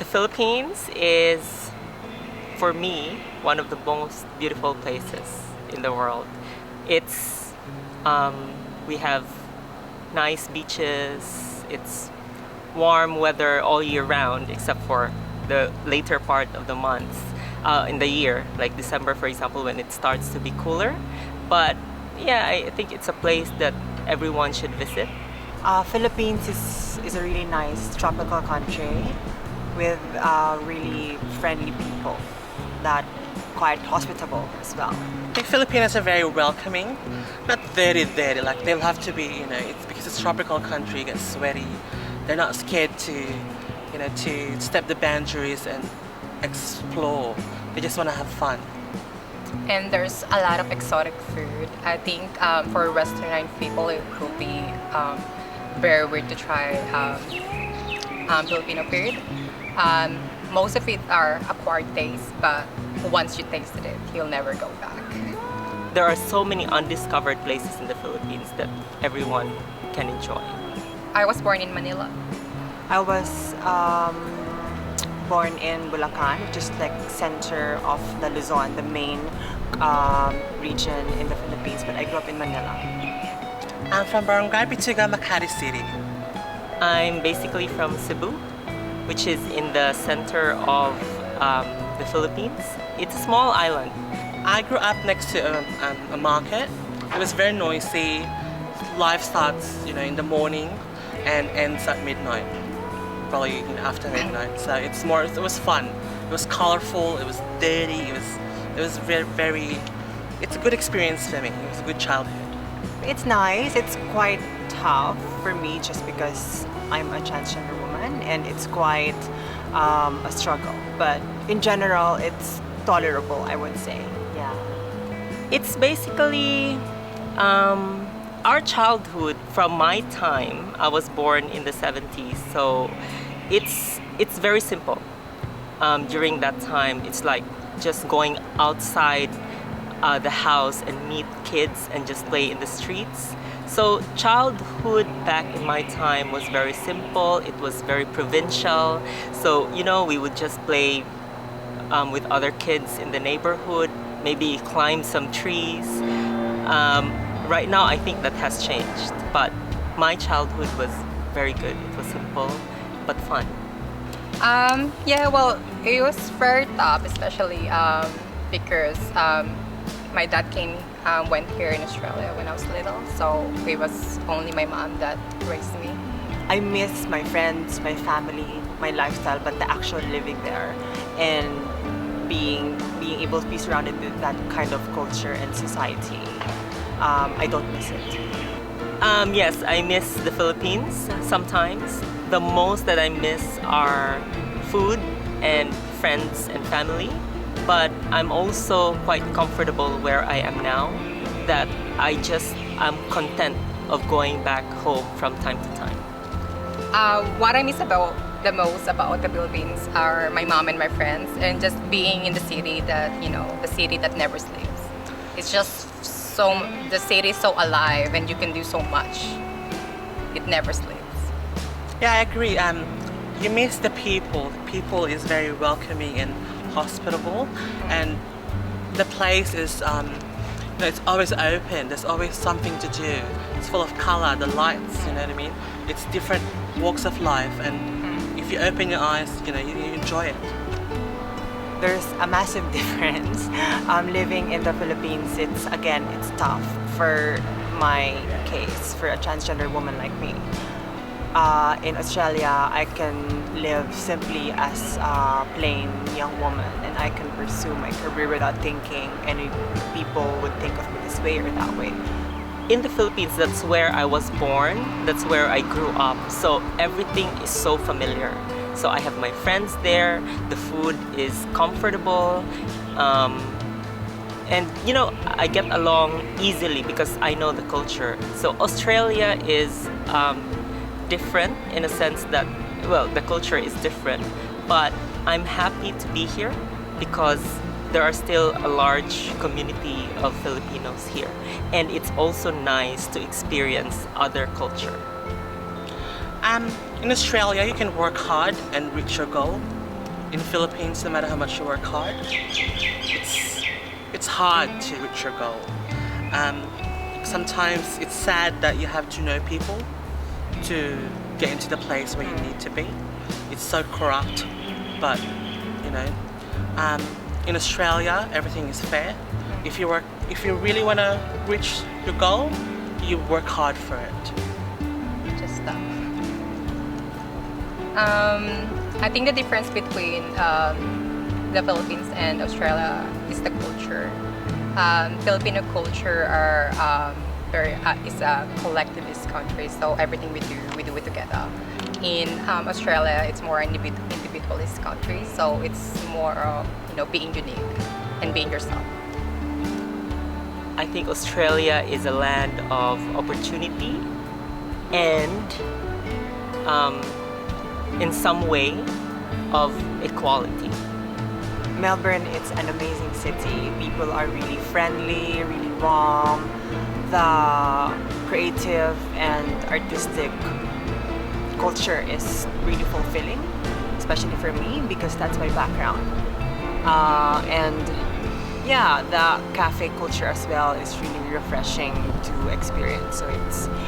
The Philippines is, for me, one of the most beautiful places in the world. It's we have nice beaches. It's warm weather all year round, except for the later part of the months in the year, like December, for example, when it starts to be cooler. But yeah, I think it's a place that everyone should visit. Philippines is a really nice tropical country with really friendly people that quite hospitable as well. I think Filipinos are very welcoming, not very dirty. Like they'll have to be, it's because it's a tropical country, it gets sweaty. They're not scared to step the boundaries and explore. They just want to have fun. And there's a lot of exotic food. I think for Western people, it will be very weird to try Filipino food. Most of it are acquired taste, but once you tasted it, you'll never go back. There are so many undiscovered places in the Philippines that everyone can enjoy. I was born in Manila. I was born in Bulacan, which is like center of the Luzon, the main region in the Philippines, but I grew up in Manila. I'm from Barangay Bituga, Makati City. I'm basically from Cebu, which is in the center of the Philippines. It's a small island. I grew up next to a market. It was very noisy. Life starts, in the morning and ends at midnight, probably after midnight. So it was fun. It was colorful. It was dirty. It was very. It's a good experience for me. It was a good childhood. It's nice. It's quite tough for me just because I'm a transgender woman, and it's quite a struggle. But in general, it's tolerable, I would say. Yeah. It's basically our childhood from my time. I was born in the 70s, so it's very simple. During that time, it's like just going outside the house and meet kids and just play in the streets. So childhood back in my time was very simple. It was very provincial. So we would just play with other kids in the neighborhood, maybe climb some trees. Right now, I think that has changed. But my childhood was very good. It was simple but fun. Yeah, well, it was very tough, especially because my dad went here in Australia when I was little, so it was only my mom that raised me. I miss my friends, my family, my lifestyle, but the actual living there and being able to be surrounded with that kind of culture and society, I don't miss it. Yes, I miss the Philippines sometimes. The most that I miss are food and friends and family. But I'm also quite comfortable where I am now, that I'm content of going back home from time to time. What I miss the most about the Philippines are my mom and my friends, and just being in the city the city that never sleeps. It's just the city is so alive and you can do so much. It never sleeps. Yeah, I agree. You miss the people. The people is very welcoming and hospitable, and the place is it's always open. There's always something to do. It's full of color, the lights, you know what I mean? It's different walks of life, and if you open your eyes, you enjoy it. There's a massive difference. Living in the Philippines, it's tough for my case, for a transgender woman like me. In Australia, I can live simply as a plain young woman, and I can pursue my career without thinking any people would think of me this way or that way. In the Philippines, that's where I was born, that's where I grew up, so everything is so familiar. So I have my friends there, the food is comfortable, and I get along easily because I know the culture. So Australia is different in a sense that, the culture is different, but I'm happy to be here because there are still a large community of Filipinos here, and it's also nice to experience other culture. In Australia, you can work hard and reach your goal, in the Philippines, no matter how much you work hard, it's hard to reach your goal. Sometimes it's sad that you have to know people to get into the place where you need to be. It's so corrupt, but you know, in Australia, everything is fair. If you really want to reach your goal, you work hard for it. Just stuff. I think the difference between the Philippines and Australia is the culture. Filipino culture are is a collectivist country, so everything we do it together. In Australia, it's more individualist country, so it's more being unique and being yourself. I think Australia is a land of opportunity and in some way of equality. Melbourne, it's an amazing city. People are really friendly, really warm. The creative and artistic culture is really fulfilling, especially for me because that's my background. And yeah, the cafe culture as well is really refreshing to experience. So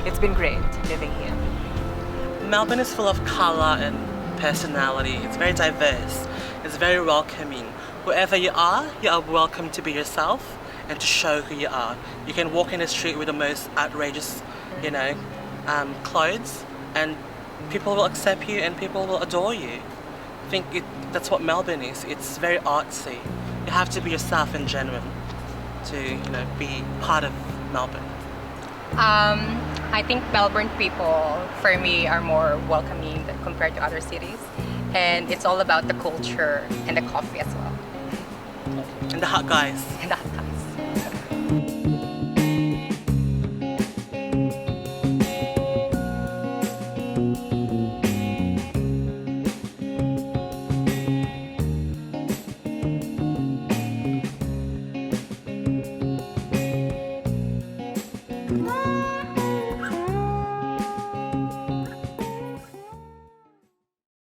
it's been great living here. Melbourne is full of colour and personality. It's very diverse. It's very welcoming. Wherever you are welcome to be yourself and to show who you are. You can walk in the street with the most outrageous, clothes, and people will accept you and people will adore you. I think that's what Melbourne is. It's very artsy. You have to be yourself and genuine to, be part of Melbourne. I think Melbourne people, for me, are more welcoming compared to other cities, and it's all about the culture and the coffee as well. And the hot guys. And the hot dogs.